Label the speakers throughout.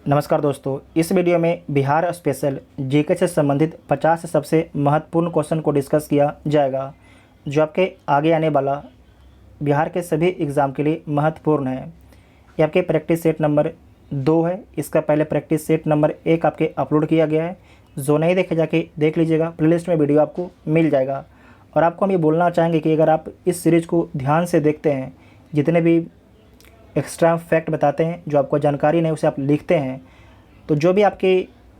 Speaker 1: नमस्कार दोस्तों, इस वीडियो में बिहार स्पेशल जीके से संबंधित 50 सबसे महत्वपूर्ण क्वेश्चन को डिस्कस किया जाएगा जो आपके आगे आने वाला बिहार के सभी एग्ज़ाम के लिए महत्वपूर्ण है। ये आपके प्रैक्टिस सेट नंबर 2 है। इसका पहले प्रैक्टिस सेट नंबर 1 आपके अपलोड किया गया है। जो नहीं देखे जाके देख लीजिएगा, प्लेलिस्ट में वीडियो आपको मिल जाएगा। और आपको हम ये बोलना चाहेंगे कि अगर आप इस सीरीज़ को ध्यान से देखते हैं, जितने भी एक्स्ट्रा फैक्ट बताते हैं, जो आपको जानकारी नहीं उसे आप लिखते हैं, तो जो भी आपके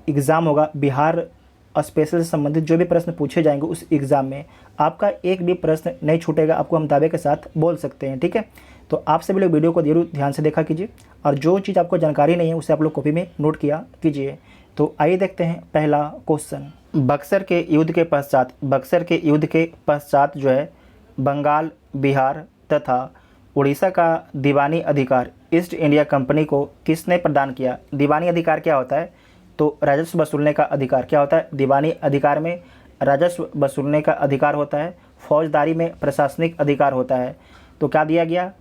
Speaker 1: एग्ज़ाम होगा बिहार स्पेशल से संबंधित जो भी प्रश्न पूछे जाएंगे उस एग्ज़ाम में आपका एक भी प्रश्न नहीं छूटेगा, आपको हम दावे के साथ बोल सकते हैं। ठीक है, तो आप सभी लोग वीडियो को जरूर ध्यान से देखा कीजिए और जो चीज़ आपको जानकारी नहीं है उसे आप लोग कॉपी में नोट किया कीजिए। तो आइए देखते हैं पहला क्वेश्चन। बक्सर के युद्ध के पश्चात जो है बंगाल, बिहार तथा उड़ीसा का दीवानी अधिकार ईस्ट इंडिया कंपनी को किसने प्रदान किया? दीवानी अधिकार क्या होता है? तो राजस्व वसूलने का अधिकार। क्या होता है? दीवानी अधिकार में राजस्व वसूलने का अधिकार होता है। फौजदारी में प्रशासनिक अधिकार होता है। तो क्या दिया गया?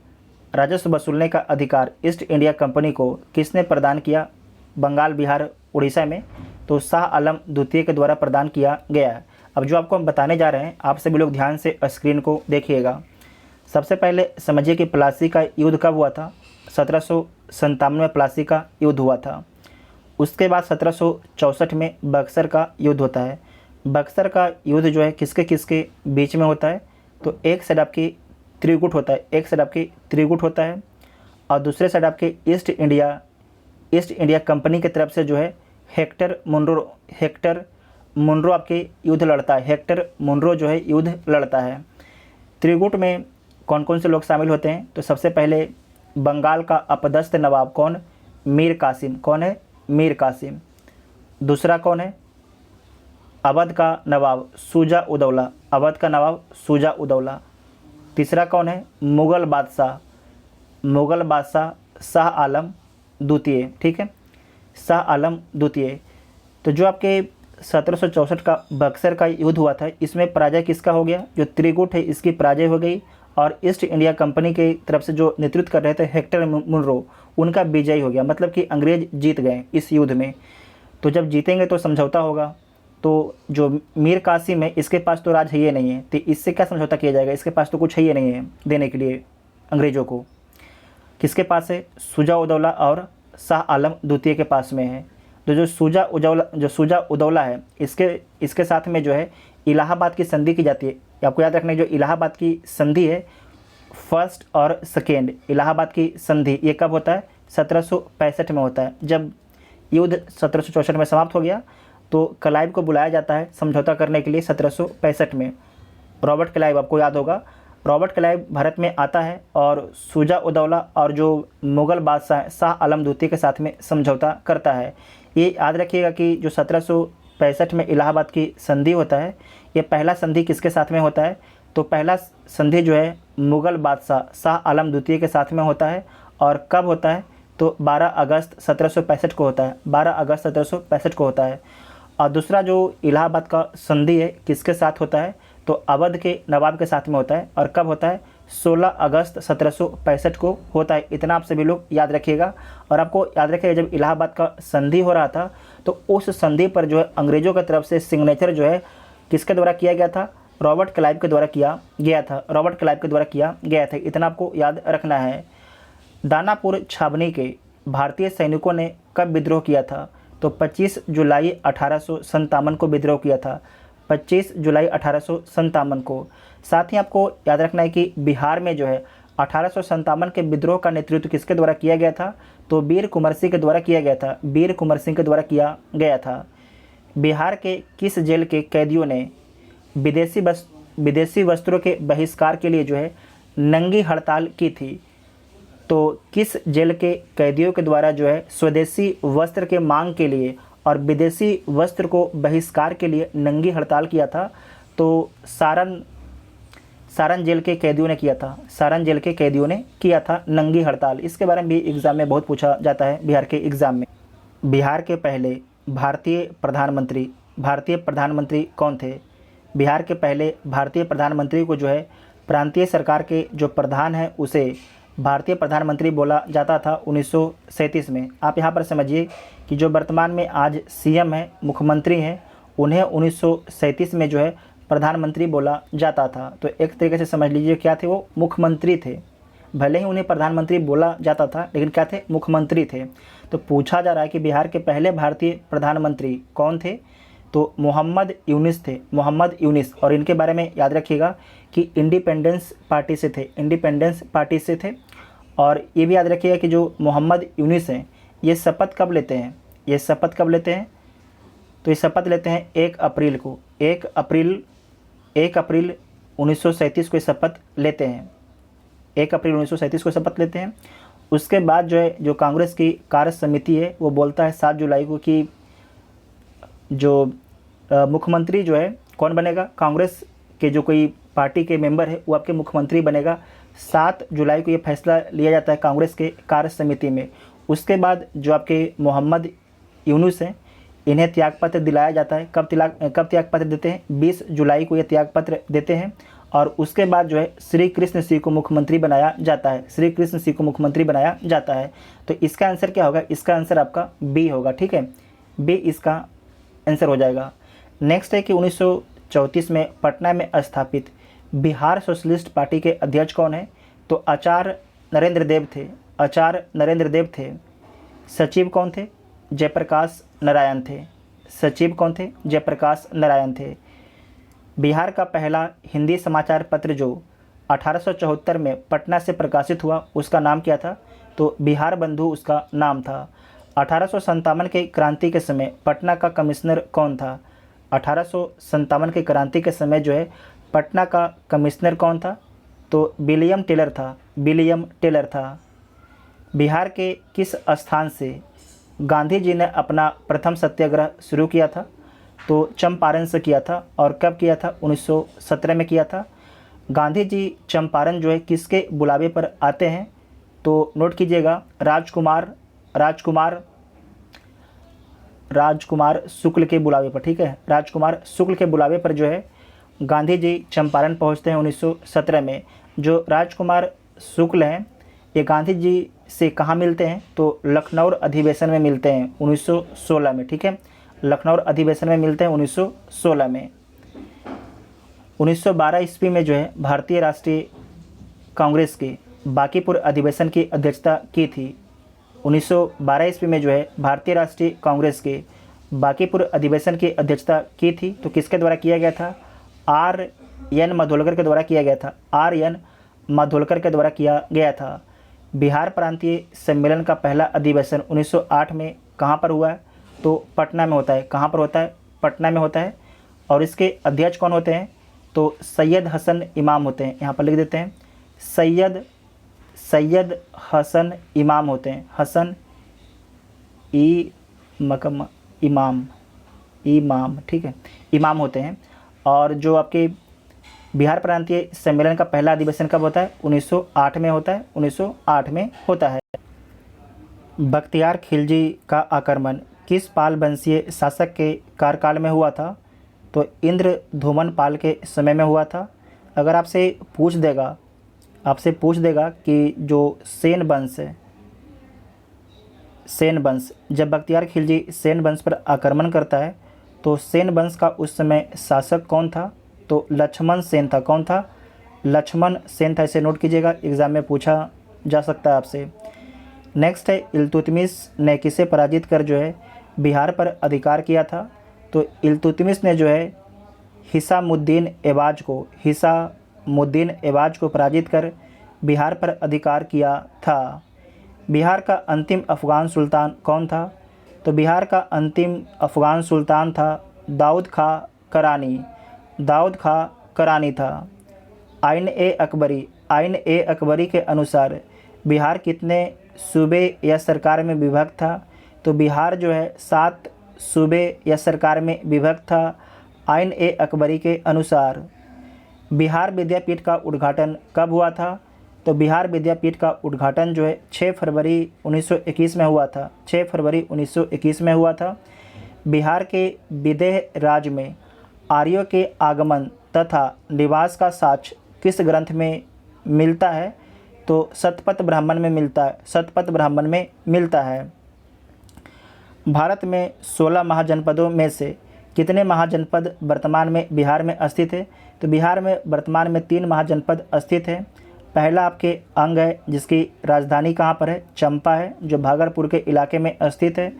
Speaker 1: राजस्व वसूलने का अधिकार ईस्ट इंडिया कंपनी को किसने प्रदान किया? बंगाल, बिहार, उड़ीसा में तो शाह आलम द्वितीय के द्वारा प्रदान किया गया है। अब जो आपको हम बताने जा रहे हैं, आप सभी लोग ध्यान से स्क्रीन को देखिएगा। सबसे पहले समझिए कि प्लासी का युद्ध कब हुआ था? 1757 में प्लासी का युद्ध हुआ था। उसके बाद 1764 में बक्सर का युद्ध होता है। बक्सर का युद्ध जो है किसके किसके बीच में होता है? तो एक साइड आपकी त्रिगुट होता है, और दूसरे साइड आपके ईस्ट इंडिया कंपनी की तरफ से जो है हेक्टर मुनरो आपके युद्ध लड़ता है। हेक्टर मुनरो जो है युद्ध लड़ता है। त्रिगुट में कौन कौन से लोग शामिल होते हैं? तो सबसे पहले बंगाल का अपदस्थ नवाब कौन? मीर कासिम। कौन है? मीर कासिम। दूसरा कौन है? अवध का नवाब शुजा उदौला। तीसरा कौन है? मुग़ल बादशाह शाह आलम द्वितीय। ठीक है, शाह आलम द्वितीय। तो जो आपके 1764 का बक्सर का युद्ध हुआ था, इसमें पराजय किसका हो गया? जो त्रिगुट है इसकी पराजय हो गई, और ईस्ट इंडिया कंपनी की तरफ से जो नेतृत्व कर रहे थे हेक्टर मुनरो, उनका विजय हो गया। मतलब कि अंग्रेज जीत गए इस युद्ध में। तो जब जीतेंगे तो समझौता होगा। तो जो मीर कासिम है इसके पास तो राज है ही नहीं है, तो इससे क्या समझौता किया जाएगा? इसके पास तो कुछ है ही नहीं है देने के लिए अंग्रेज़ों को। किसके पास है? शुजा उदौला और शाह आलम द्वितीय के पास में है। तो जो शुजा उदौला है इसके साथ में जो है इलाहाबाद की संधि की जाती है। आपको याद रखना है, जो इलाहाबाद की संधि है, फर्स्ट और सेकेंड इलाहाबाद की संधि, ये कब होता है? 1765 में होता है। जब युद्ध 1764 में समाप्त हो गया तो क्लाइव को बुलाया जाता है समझौता करने के लिए 1765 में। रॉबर्ट क्लाइव, आपको याद होगा, रॉबर्ट क्लाइव भारत में आता है और शुजा उदौला और जो मुग़ल बादशाह शाह आलम द्वितीय के साथ में समझौता करता है। ये याद रखिएगा कि जो 1765 में इलाहाबाद की संधि होता है, ये पहला संधि किसके साथ में होता है? तो पहला संधि जो है मुग़ल बादशाह शाह आलम द्वितीय के साथ में होता है। और कब होता है? तो 12 अगस्त 1765 को होता है। 12 अगस्त 1765 को होता है। और दूसरा जो इलाहाबाद का संधि है किसके साथ होता है? तो अवध के नवाब के साथ में होता है। और कब होता है? 16 अगस्त 1765 को होता है। इतना आप सभी लोग याद रखिएगा। और आपको याद रखिएगा, जब इलाहाबाद का संधि हो रहा था तो उस संधि पर जो है अंग्रेज़ों की तरफ से सिग्नेचर जो है किसके द्वारा किया गया था? रॉबर्ट क्लाइव के द्वारा किया गया था। इतना आपको याद रखना है। दानापुर छावनी के भारतीय सैनिकों ने कब विद्रोह किया था? तो 25 जुलाई 1857 को विद्रोह किया था। 25 जुलाई 1857 को। साथ ही आपको याद रखना है कि बिहार में जो है 1857 के विद्रोह का नेतृत्व किसके द्वारा किया गया था? तो वीर कुंवर सिंह के द्वारा किया गया था। बिहार के किस जेल के कैदियों ने विदेशी वस्त्रों के बहिष्कार के लिए जो है नंगी हड़ताल की थी? तो किस जेल के कैदियों के द्वारा जो है स्वदेशी वस्त्र के मांग के लिए और विदेशी वस्त्र को बहिष्कार के लिए नंगी हड़ताल किया था? तो सारण जेल के कैदियों ने किया था नंगी हड़ताल। इसके बारे में भी एग्ज़ाम में बहुत पूछा जाता है बिहार के एग्ज़ाम में। बिहार के पहले भारतीय प्रधानमंत्री कौन थे? बिहार के पहले भारतीय प्रधानमंत्री को जो है प्रांतीय सरकार के जो प्रधान हैं उसे भारतीय प्रधानमंत्री बोला जाता था 1937 में। आप यहाँ पर समझिए कि जो वर्तमान में आज सीएम है, मुख्यमंत्री हैं, उन्हें 1937 में जो है प्रधानमंत्री बोला जाता था। तो एक तरीके से समझ लीजिए क्या थे, वो मुख्यमंत्री थे। भले ही उन्हें प्रधानमंत्री बोला जाता था, लेकिन क्या थे, मुख्यमंत्री थे। तो पूछा जा रहा है कि बिहार के पहले भारतीय प्रधानमंत्री कौन थे, तो मोहम्मद यूनिस थे, मोहम्मद यूनिस। और इनके बारे में याद रखिएगा कि इंडिपेंडेंस पार्टी से थे, इंडिपेंडेंस पार्टी से थे। और ये भी याद रखिएगा कि जो मोहम्मद यूनिस हैं, ये शपथ कब लेते हैं, ये शपथ कब लेते हैं, तो ये शपथ लेते हैं 1 अप्रैल को, 1 अप्रैल 1937 को शपथ लेते हैं, 1 अप्रैल 1937 को शपथ लेते हैं। उसके बाद जो है, जो कांग्रेस की कार्य समिति है, वो बोलता है 7 जुलाई को कि जो मुख्यमंत्री जो है कौन बनेगा, कांग्रेस के जो कोई पार्टी के मेंबर है वो आपके मुख्यमंत्री बनेगा। 7 जुलाई को ये फैसला लिया जाता है कांग्रेस के कार्य समिति में। उसके बाद जो आपके मोहम्मद यूनुस हैं, इन्हें त्यागपत्र दिलाया जाता है। कब त्यागपत्र देते हैं, 20 जुलाई को ये त्यागपत्र देते हैं। और उसके बाद जो है श्री कृष्ण सिंह को मुख्यमंत्री बनाया जाता है, श्री कृष्ण सिंह को मुख्यमंत्री बनाया जाता है। तो इसका आंसर क्या होगा, इसका आंसर आपका बी होगा। ठीक है, बी इसका आंसर हो जाएगा। नेक्स्ट है कि 1934 में पटना में स्थापित बिहार सोशलिस्ट पार्टी के अध्यक्ष कौन है, तो आचार्य नरेंद्र देव थे, आचार्य नरेंद्र देव थे। सचिव कौन थे, जयप्रकाश नारायण थे, सचिव कौन थे, जयप्रकाश नारायण थे। बिहार का पहला हिंदी समाचार पत्र जो 1874 में पटना से प्रकाशित हुआ, उसका नाम क्या था, तो बिहार बंधु उसका नाम था। 1857 के क्रांति के समय पटना का कमिश्नर कौन था, 1857 के क्रांति के समय जो है पटना का कमिश्नर कौन था, तो विलियम टेलर था, विलियम टेलर था। बिहार के किस स्थान से गांधी जी ने अपना प्रथम सत्याग्रह शुरू किया था, तो चंपारण से किया था। और कब किया था, 1917 में किया था। गांधी जी चंपारण जो है किसके बुलावे पर आते हैं, तो नोट कीजिएगा, राजकुमार शुक्ल के बुलावे पर। ठीक है, राजकुमार शुक्ल के बुलावे पर जो है गांधी जी चंपारण पहुंचते हैं 1917 में। जो राजकुमार शुक्ल हैं, ये गांधी जी से कहाँ मिलते हैं, तो लखनऊ अधिवेशन में मिलते हैं 1916 में। ठीक है, लखनऊ अधिवेशन में मिलते हैं 1916 में। 1912 ईस्वी में जो है भारतीय राष्ट्रीय कांग्रेस के बांकीपुर अधिवेशन की अध्यक्षता की थी। 1912 ईस्वी में जो है भारतीय राष्ट्रीय कांग्रेस के बांकीपुर अधिवेशन की अध्यक्षता की थी। तो किसके द्वारा किया गया था, R.N. माधोलकर के द्वारा किया गया था, R.N. माधोलकर के द्वारा किया गया था। बिहार प्रांतीय सम्मेलन का पहला अधिवेशन 1908 में कहाँ पर हुआ है, तो पटना में होता है। कहाँ पर होता है, पटना में होता है। और इसके अध्यक्ष कौन होते हैं, तो सैयद हसन इमाम होते हैं। यहाँ पर लिख देते हैं, सैयद हसन इमाम होते हैं, हसन इमाम, ठीक है, इमाम होते हैं। और जो आपके बिहार प्रांतीय सम्मेलन का पहला अधिवेशन कब होता है, 1908 में होता है, 1908 में होता है। बख्तियार खिलजी का आक्रमण किस पाल वंशीय शासक के कार्यकाल में हुआ था, तो इंद्रधूमन पाल के समय में हुआ था। अगर आपसे पूछ देगा कि जो सेन वंश है, सेन वंश, जब बख्तियार खिलजी सेन वंश पर आक्रमण करता है, तो सेन वंश का उस समय शासक कौन था, तो लक्ष्मण सेन था। कौन था, लक्ष्मण सेन था। इसे नोट कीजिएगा, एग्जाम में पूछा जा सकता है आपसे। नेक्स्ट है, इल्तुतमिश ने किसे पराजित कर जो है बिहार पर अधिकार किया था, तो इल्तुतमिश ने जो है हिसामुद्दीन ऐबाज को पराजित कर बिहार पर अधिकार किया था। बिहार का अंतिम अफ़गान सुल्तान कौन था, तो बिहार का अंतिम अफ़गान सुल्तान था दाऊद खां करानी था। आइन ए अकबरी के अनुसार बिहार कितने सूबे या सरकार में विभक्त था, तो बिहार जो है 7 सूबे या सरकार में विभक्त था आइन ए अकबरी के अनुसार। बिहार विद्यापीठ का उद्घाटन कब हुआ था, तो बिहार विद्यापीठ का उद्घाटन जो है 6 फरवरी 1921 में हुआ था, 6 फरवरी 1921 में हुआ था। बिहार के विदेह राज्य में आर्यों के आगमन तथा निवास का साक्ष्य किस ग्रंथ में मिलता है, तो शतपथ ब्राह्मण में मिलता है, शतपथ ब्राह्मण में मिलता है। भारत में 16 महाजनपदों में से कितने महाजनपद वर्तमान में बिहार में स्थित है? तो बिहार में वर्तमान में 3 महाजनपद स्थित है। पहला आपके अंग है जिसकी राजधानी कहाँ पर है? चंपा है, जो भागलपुर के इलाके में स्थित है।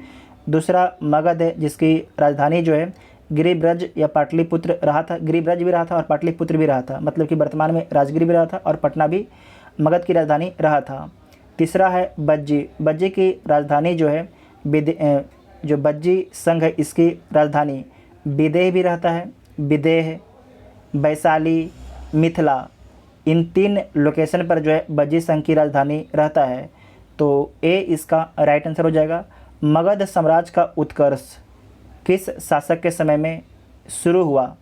Speaker 1: दूसरा मगध है जिसकी राजधानी जो है गिरिब्रज या पाटलिपुत्र रहा था, गिरिब्रज भी रहा था और पाटलिपुत्र भी रहा था, मतलब कि वर्तमान में राजगिर भी रहा था और पटना भी मगध की राजधानी रहा था। तीसरा है बज्जी, बज्जी की राजधानी जो है जो बज्जी संघ है इसकी राजधानी विदेह भी रहता है, विदेह, वैशाली, मिथिला, इन 3 लोकेशन पर जो है बज्जी संघ की राजधानी रहता है। तो ए इसका राइट आंसर हो जाएगा। मगध साम्राज्य का उत्कर्ष किस शासक के समय में शुरू हुआ?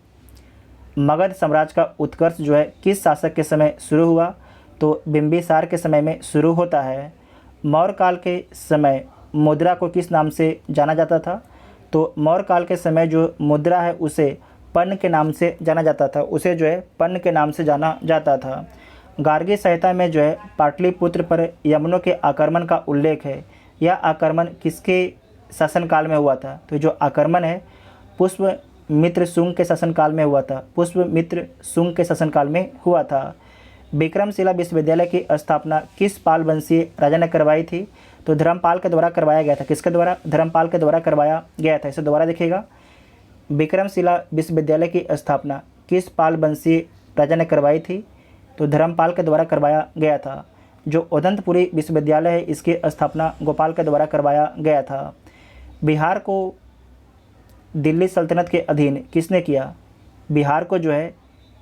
Speaker 1: मगध साम्राज्य का उत्कर्ष जो है किस शासक के समय शुरू हुआ? तो बिंबिसार के समय में शुरू होता है। मौर्य काल के समय मुद्रा को किस नाम से जाना जाता था? तो मौर्य काल के समय जो मुद्रा है उसे पन्न के नाम से जाना जाता था, उसे जो है पन्न के नाम से जाना जाता था। गार्गी संहिता में जो है पाटलिपुत्र पर यवनों के आक्रमण का उल्लेख है। यह आक्रमण किसके शासनकाल में हुआ था? तो जो आक्रमण है पुष्यमित्र शुंग के शासनकाल में हुआ था, पुष्यमित्र शुंग के शासनकाल में हुआ था। विक्रमशिला विश्वविद्यालय की स्थापना किस पाल वंशीय राजा ने करवाई थी? तो धर्मपाल के द्वारा करवाया गया था। किसके द्वारा? धर्मपाल के द्वारा करवाया गया था। इसे दोबारा देखिएगा, विक्रमशिला विश्वविद्यालय की स्थापना किस पाल वंशीय राजा ने करवाई थी? तो धर्मपाल के द्वारा करवाया गया था। जो उदंतपुरी विश्वविद्यालय है इसकी स्थापना गोपाल के द्वारा करवाया गया था। बिहार को दिल्ली सल्तनत के अधीन किसने किया? बिहार को जो है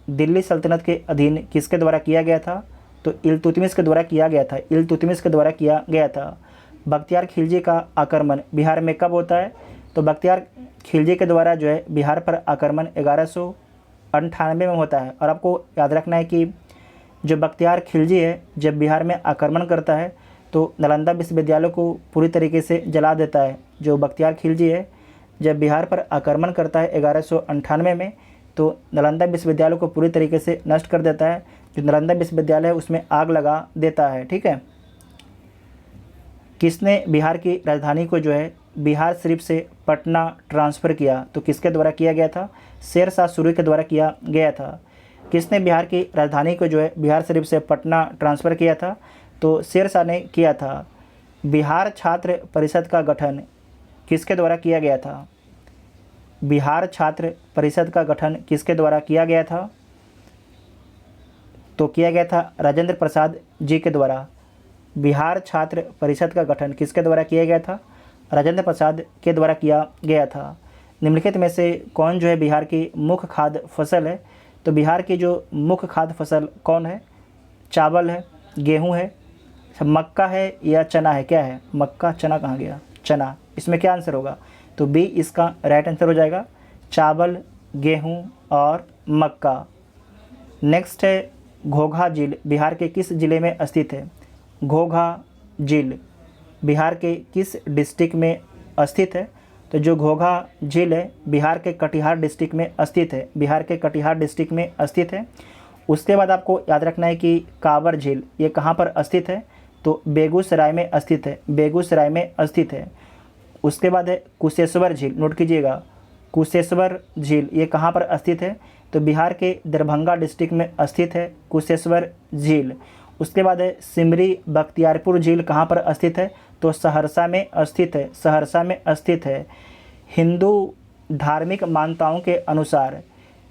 Speaker 1: दिल्ली सल्तनत के अधीन किसके द्वारा किया गया था? तो इल्तुतमिश के द्वारा किया गया था, इल्तुतमिश के द्वारा किया गया था। बख्तियार खिलजी का आक्रमण बिहार में कब होता है? तो बख्तियार खिलजी के द्वारा जो है बिहार पर आक्रमण 1198 में होता है। और आपको याद रखना है कि जो बख्तियार खिलजी है जब बिहार में आक्रमण करता है तो नालंदा विश्वविद्यालय को पूरी तरीके से जला देता है। जो बख्तियार खिलजी है जब बिहार पर आक्रमण करता है 1198 में तो नालंदा विश्वविद्यालय को पूरी तरीके से नष्ट कर देता है। जो नालंदा विश्वविद्यालय है उसमें आग लगा देता है। ठीक है। किसने बिहार की राजधानी को जो है बिहार शरीफ से पटना ट्रांसफ़र किया? तो किसके द्वारा किया गया था? शेर शाह सूरी के द्वारा किया गया था। किसने बिहार की राजधानी को जो है बिहार शरीफ से पटना ट्रांसफ़र किया था? तो शेर शाह ने किया था। बिहार छात्र परिषद का गठन किसके द्वारा किया गया था? बिहार छात्र परिषद का गठन किसके द्वारा किया गया था? तो किया गया था राजेंद्र प्रसाद जी के द्वारा। बिहार छात्र परिषद का गठन किसके द्वारा किया गया था? राजेंद्र प्रसाद के द्वारा किया गया था। निम्नलिखित में से कौन जो है बिहार की मुख्य खाद्य फसल है? तो बिहार की जो मुख्य खाद्य फसल कौन है? चावल है, गेहूं है, मक्का है या चना है? क्या है? मक्का, चना कहाँ गया? चना। इसमें क्या आंसर होगा? तो बी इसका राइट आंसर हो जाएगा, चावल, गेहूं और मक्का। नेक्स्ट है घोघा झील बिहार के किस जिले में स्थित है? घोघा झील बिहार के किस डिस्ट्रिक्ट में स्थित है? तो जो घोघा झील है बिहार के कटिहार डिस्ट्रिक्ट में स्थित है, बिहार के कटिहार डिस्ट्रिक्ट में स्थित है। उसके बाद आपको याद रखना है कि कांवर झील ये कहाँ पर स्थित है? तो बेगूसराय में स्थित है, बेगूसराय में स्थित है। उसके बाद है कुशेश्वर झील, नोट कीजिएगा, कुशेश्वर झील ये कहाँ पर स्थित है? तो बिहार के दरभंगा डिस्ट्रिक्ट में स्थित है कुशेश्वर झील। उसके बाद है सिमरी बख्तियारपुर झील कहाँ पर स्थित है? तो सहरसा में स्थित है, सहरसा में स्थित है। हिंदू धार्मिक मान्यताओं के अनुसार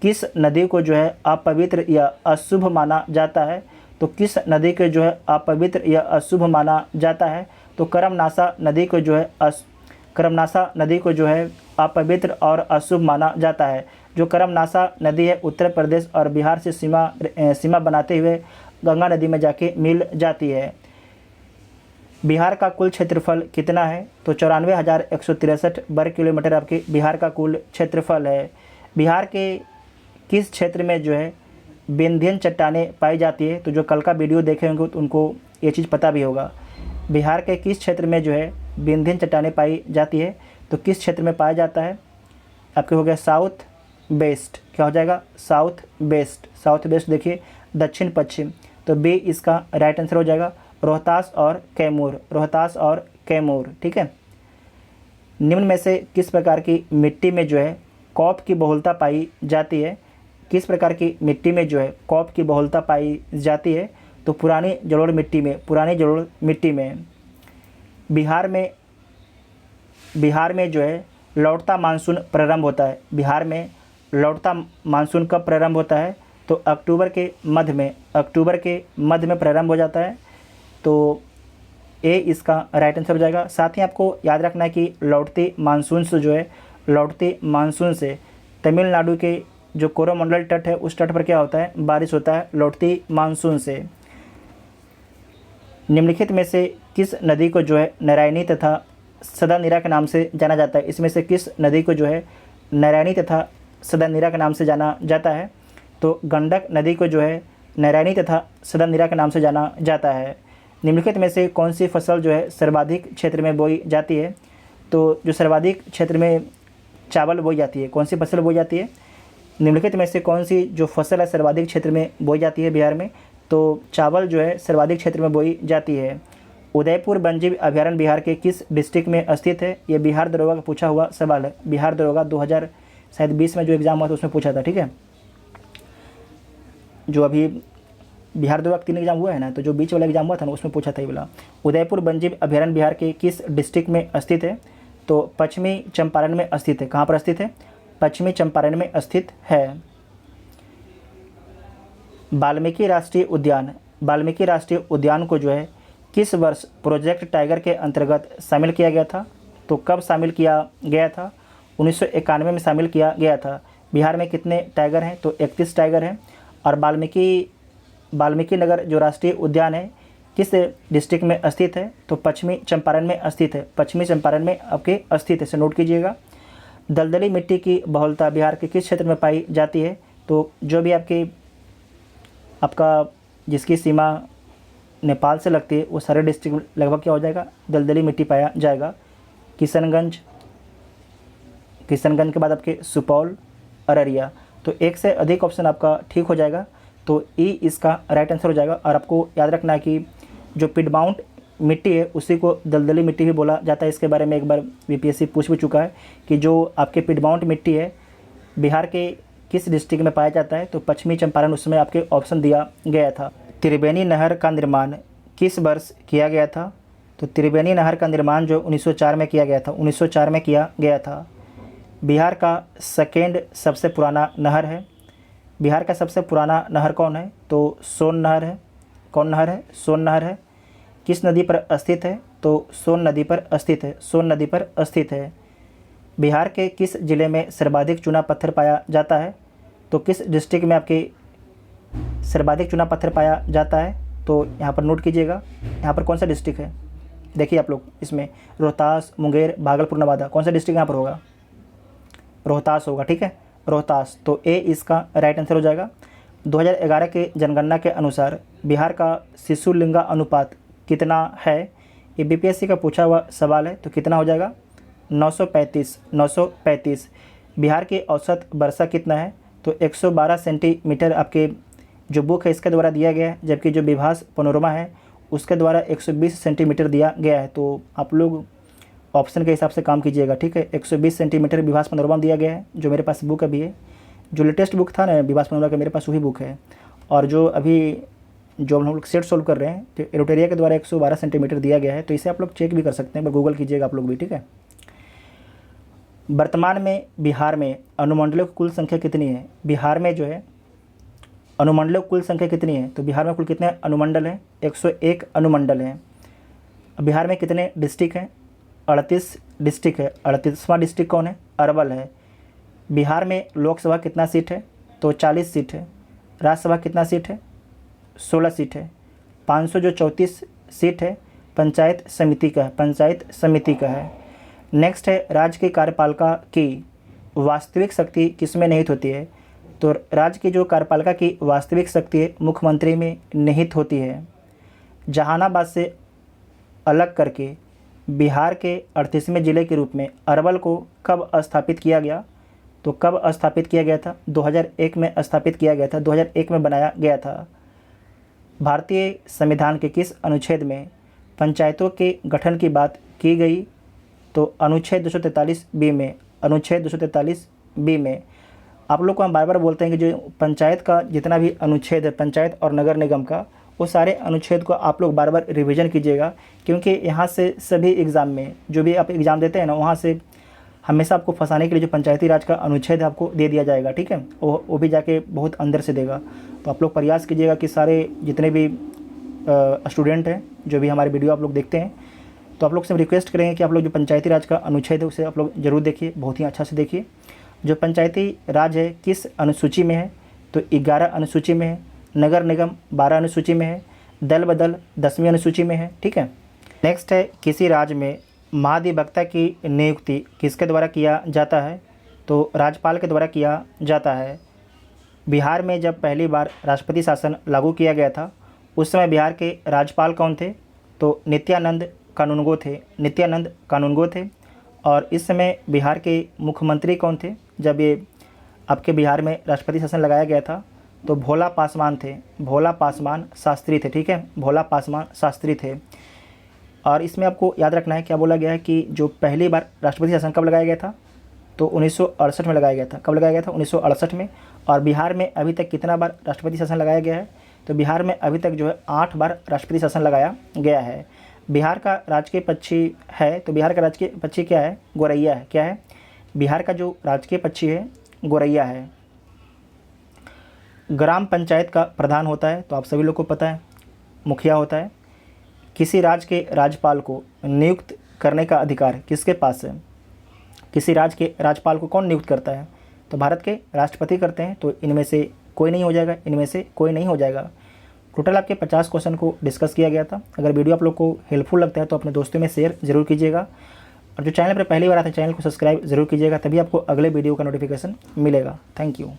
Speaker 1: किस नदी को जो है अपवित्र या अशुभ माना जाता है? तो किस नदी को जो है अपवित्र या अशुभ माना जाता है? तो करमनासा नदी को जो है करमनासा नदी को जो है अपवित्र और अशुभ माना जाता है। जो करमनासा नदी है उत्तर प्रदेश और बिहार से सीमा बनाते हुए गंगा नदी में जाके मिल जाती है। बिहार का कुल क्षेत्रफल कितना है? तो 94,163 वर्ग किलोमीटर आपके बिहार का कुल क्षेत्रफल है। बिहार के किस क्षेत्र में जो है विंध्यन चट्टानें पाई जाती है? तो जो कल का वीडियो देखे होंगे तो उनको ये चीज़ पता भी होगा। बिहार के किस क्षेत्र में जो है विंध्यन चट्टानें पाई जाती है? तो किस क्षेत्र में पाया जाता है? आपके हो गया साउथ वेस्ट, क्या हो जाएगा? साउथ वेस्ट, साउथ वेस्ट देखिए दक्षिण पश्चिम। तो बी इसका राइट आंसर हो जाएगा। रोहतास और कैमूर, रोहतास और कैमूर, ठीक है। निम्न में से किस प्रकार की मिट्टी में जो है कॉप की बहुलता पाई जाती है? किस प्रकार की मिट्टी में जो है कॉप की बहुलता पाई जाती है? तो पुरानी जलोढ़ मिट्टी में, पुरानी जलोढ़ मिट्टी में। बिहार में जो है लौटता मानसून प्रारंभ होता है। बिहार में लौटता मानसून कब प्रारंभ होता है? तो अक्टूबर के मध्य में, अक्टूबर के मध्य में प्रारंभ हो जाता है। तो ए इसका राइट आंसर हो जाएगा। साथ ही आपको याद रखना है कि लौटती मानसून से जो है, लौटती मानसून से तमिलनाडु के जो कोरोमंडल तट है उस तट पर क्या होता है? बारिश होता है लौटती मानसून से। निम्नलिखित में से किस नदी को जो है नारायणी तथा सदानीरा के नाम से जाना जाता है? इसमें से किस नदी को जो है नारायणी तथा सदानीरा के नाम से जाना जाता है? तो गंडक नदी को जो है नारायणी तथा सदानीरा के नाम से जाना जाता है। निम्नलिखित में से कौन सी फसल जो है सर्वाधिक क्षेत्र में बोई जाती है? तो जो सर्वाधिक क्षेत्र में चावल बोई जाती है, कौन सी फसल बोई जाती है? निम्नलिखित में से कौन सी जो फसल है सर्वाधिक क्षेत्र में बोई जाती है बिहार में? तो चावल जो है सर्वाधिक क्षेत्र में बोई जाती है। उदयपुर वन्यजीव अभयारण्य बिहार के किस डिस्ट्रिक्ट में स्थित है? ये बिहार दरोगा का पूछा हुआ सवाल है। बिहार दरोगा 2020 में जो एग्ज़ाम हुआ था उसमें पूछा था, ठीक है। जो अभी बिहार दरोगा 3 एग्जाम हुआ है ना, तो जो बीच वाला एग्जाम हुआ था ना उसमें पूछा था ये वाला। उदयपुर वन्यजीव अभयारण्य बिहार के किस डिस्ट्रिक्ट में स्थित है? तो पश्चिमी चंपारण में स्थित है। कहाँ पर स्थित है? पश्चिमी चंपारण में स्थित है। वाल्मीकि राष्ट्रीय उद्यान, वाल्मीकि राष्ट्रीय उद्यान को जो है किस वर्ष प्रोजेक्ट टाइगर के अंतर्गत शामिल किया गया था? तो कब शामिल किया गया था? 1991 में शामिल किया गया था। बिहार में कितने टाइगर हैं? तो 31 टाइगर हैं। और वाल्मीकि नगर जो राष्ट्रीय उद्यान है किस डिस्ट्रिक्ट में स्थित है? तो पश्चिमी चंपारण में स्थित है। पश्चिमी चंपारण में आपके स्थित है, इसे नोट कीजिएगा। दलदली मिट्टी की बहुलता बिहार के किस क्षेत्र में पाई जाती है? तो जो भी आपका जिसकी सीमा नेपाल से लगती है वो सारे डिस्ट्रिक्ट में लगभग क्या हो जाएगा? दलदली मिट्टी पाया जाएगा। किशनगंज के बाद आपके सुपौल, अररिया। तो एक से अधिक ऑप्शन आपका ठीक हो जाएगा। तो ई इसका राइट आंसर हो जाएगा। और आपको याद रखना है कि जो पिडमाउंट मिट्टी है उसी को दलदली मिट्टी भी बोला जाता है। इसके बारे में एक बार बीपीएससी पूछ भी चुका है कि जो आपके पिडमाउंट मिट्टी है बिहार के किस डिस्ट्रिक्ट में पाया जाता है? तो पश्चिमी चंपारण, उसमें आपके ऑप्शन दिया गया था। त्रिवेणी नहर का निर्माण किस वर्ष किया गया था? तो त्रिवेणी नहर का निर्माण जो 1904 में किया गया था, 1904 में किया गया था। बिहार का सेकेंड सबसे पुराना नहर है। बिहार का सबसे पुराना नहर कौन है? तो सोन नहर है। कौन नहर है? सोन नहर है। किस नदी पर स्थित है? तो सोन नदी पर स्थित है, सोन नदी पर स्थित है। बिहार के किस जिले में सर्वाधिक चूना पत्थर पाया जाता है? तो किस डिस्ट्रिक्ट में आपके सर्वाधिक चूना पत्थर पाया जाता है? तो यहाँ पर नोट कीजिएगा, यहाँ पर कौन सा डिस्ट्रिक्ट है? देखिए आप लोग, इसमें रोहतास, मुंगेर, भागलपुर, नवादा, कौन सा डिस्ट्रिक्ट यहाँ पर होगा? रोहतास होगा, ठीक है, रोहतास। तो ए इसका राइट आंसर हो जाएगा। 2011 के जनगणना के अनुसार बिहार का शिशु लिंगा अनुपात कितना है? ये बीपीएससी का पूछा हुआ सवाल है। तो कितना हो जाएगा? 935। बिहार की औसत वर्षा कितना है? तो 112 सेंटीमीटर आपके जो बुक है इसके द्वारा दिया गया है, जबकि जो विभास पनोरमा है उसके द्वारा 120 सेंटीमीटर दिया गया है। तो आप लोग ऑप्शन के हिसाब से काम कीजिएगा, ठीक है। 120 सेंटीमीटर विभास पनोरमा दिया गया है, जो मेरे पास बुक अभी है। जो लेटेस्ट बुक था ना विभास पनोरमा का, मेरे पास वही बुक है। और जो हम लोग सेट सोल्व कर रहे हैं तो एरोटेरिया के द्वारा 112 सेंटीमीटर दिया गया है। तो इसे आप लोग चेक भी कर सकते हैं, गूगल कीजिएगा आप लोग भी, ठीक है। वर्तमान में बिहार में अनुमंडलों की कुल संख्या कितनी है? बिहार में जो है अनुमंडलों की कुल संख्या कितनी है? तो बिहार में कुल कितने अनुमंडल हैं? 101 अनुमंडल हैं। बिहार में कितने डिस्ट्रिक्ट हैं? 38 डिस्ट्रिक्ट है। 38वां डिस्ट्रिक्ट कौन है? अरवल है। बिहार में लोकसभा कितना सीट है? तो 40 सीट है। राज्यसभा कितना सीट है? 16 सीट है। 534 सीट है पंचायत समिति का है, पंचायत समिति का है। नेक्स्ट है राज्य की कार्यपालिका की वास्तविक शक्ति किसमें निहित होती है? तो राज्य की जो कार्यपालिका की वास्तविक शक्ति है मुख्यमंत्री में निहित होती है। जहानाबाद से अलग करके बिहार के 38वें जिले के रूप में अरवल को कब स्थापित किया गया? तो कब स्थापित किया गया था? 2001 में स्थापित किया गया था, 2001 में बनाया गया था। भारतीय संविधान के किस अनुच्छेद में पंचायतों के गठन की बात की गई? तो अनुच्छेद 243 बी में, अनुच्छेद 243 बी में। आप लोग को हम बार बार बोलते हैं कि जो पंचायत का जितना भी अनुच्छेद है, पंचायत और नगर निगम का, वो सारे अनुच्छेद को आप लोग बार बार रिवीजन कीजिएगा, क्योंकि यहाँ से सभी एग्ज़ाम में जो भी आप एग्ज़ाम देते हैं ना, वहाँ से हमेशा आपको फंसाने के लिए जो पंचायती राज का अनुच्छेद है आपको दे दिया जाएगा, ठीक है। वो भी जाके बहुत अंदर से देगा। तो आप लोग प्रयास कीजिएगा कि सारे जितने भी स्टूडेंट हैं, जो भी हमारे वीडियो आप लोग देखते हैं, तो आप लोग से रिक्वेस्ट करेंगे कि आप लोग जो पंचायती राज का अनुच्छेद है उसे आप लोग ज़रूर देखिए, बहुत ही अच्छा से देखिए। जो पंचायती राज है किस अनुसूची में है? तो 11 अनुसूची में है। नगर निगम 12 अनुसूची में है। दल बदल 10वीं अनुसूची में है, ठीक है। नेक्स्ट है, किसी राज्य में महाधिवक्ता की नियुक्ति किसके द्वारा किया जाता है? तो राज्यपाल के द्वारा किया जाता है। बिहार में जब पहली बार राष्ट्रपति शासन लागू किया गया था, उस समय बिहार के राज्यपाल कौन थे? तो नित्यानंद कानूनगो थे, नित्यानंद कानूनगो थे। और इस समय बिहार के मुख्यमंत्री कौन थे जब ये आपके बिहार में राष्ट्रपति शासन लगाया गया था? तो भोला पासवान थे, भोला पासवान शास्त्री थे, ठीक है, भोला पासवान शास्त्री थे। और इसमें आपको याद रखना है, क्या बोला गया है कि जो पहली बार राष्ट्रपति शासन कब लगाया गया था? तो 1968 में लगाया गया था। कब लगाया गया था? 1968 में। और बिहार में अभी तक कितना बार राष्ट्रपति शासन लगाया गया है? तो बिहार में अभी तक जो है 8 बार राष्ट्रपति शासन लगाया गया है। बिहार का राजकीय पक्षी है, तो बिहार का राजकीय पक्षी क्या है? गोरैया है। क्या है? बिहार का जो राजकीय पक्षी है गोरैया है। ग्राम पंचायत का प्रधान होता है, तो आप सभी लोग को पता है, मुखिया होता है। किसी राज्य के राज्यपाल को नियुक्त करने का अधिकार किसके पास है? किसी राज्य के राज्यपाल को कौन नियुक्त करता है? तो भारत के राष्ट्रपति करते हैं। तो इनमें से कोई नहीं हो जाएगा, इनमें से कोई नहीं हो जाएगा। टोटल आपके 50 क्वेश्चन को डिस्कस किया गया था। अगर वीडियो आप लोग को हेल्पफुल लगता है तो अपने दोस्तों में शेयर जरूर कीजिएगा, और जो चैनल पर पहली बार आते हैं चैनल को सब्सक्राइब जरूर कीजिएगा, तभी आपको अगले वीडियो का नोटिफिकेशन मिलेगा। Thank you.